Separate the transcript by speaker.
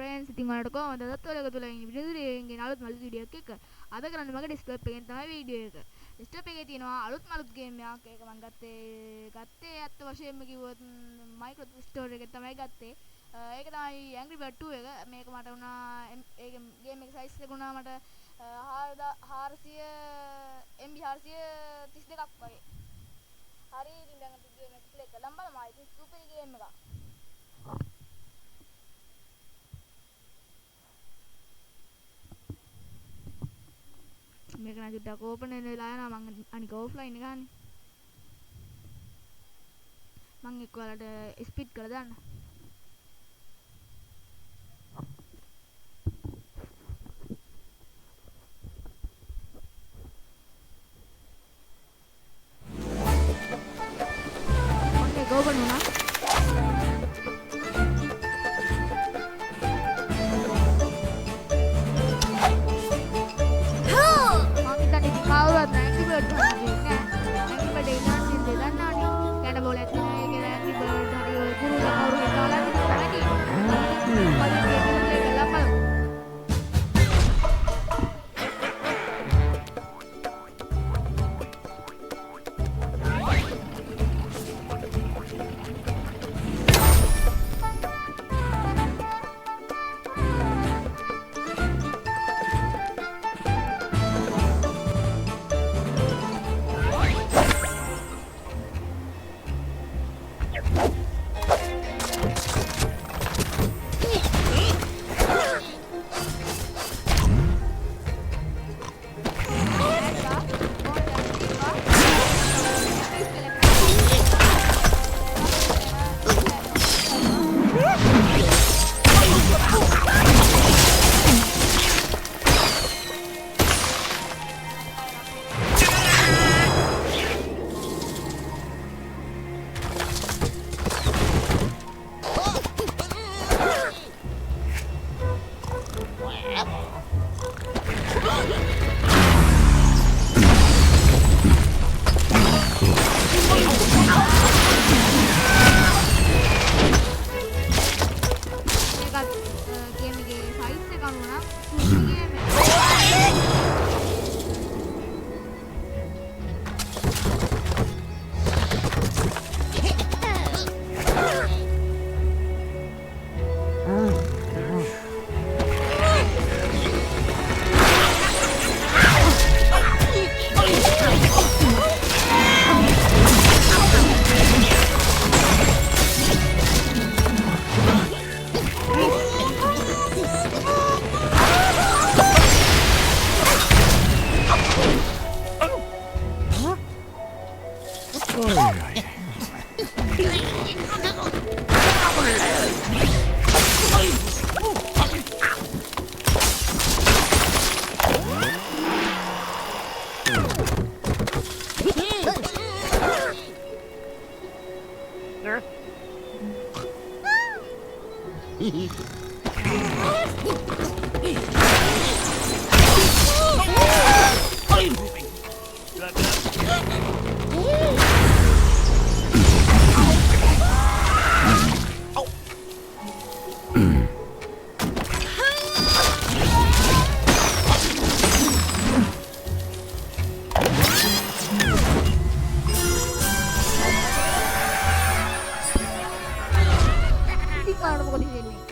Speaker 1: friends ඉතින් ඔයාලට කොහොමද දත්වලක තුල ඉන්න විදුලියෙන් අලුත් මලුත් වීඩියෝ එකක් අද කරන්නේ මගේ ඩෙස්ක්ටොප් එකෙන් තමයි වීඩියෝ එක ඩෙස්ක්ටොප් එකේ තියෙනවා අලුත් මලුත් ගේම් එකක් ඒක මම ගත්තේ ඇත්ත වශයෙන්ම කිව්වොත් Microsoft Store එකේ තමයි ගත්තේ ඒක තමයි Angry Bird 2 එක මේක මට උනා ඒක ගේම් එක සයිස් එක උනා මට 400 MB 432ක් වගේ හරි ඉතින් දැන් අපි ගේම් එක ප්ලේ කරලා බලමු ඉතින් සුපර් ගේම් එකක් මේක නම් චුට්ටක් ඕපන් වෙලා යනවා මම අනික ඔෆ්ලයින් එක ගන්න මම එක්ක ඔයාලට ස්පීඩ් කරලා දාන්න ඔන්න ඕපන් වුණා මොකද කියන්නේ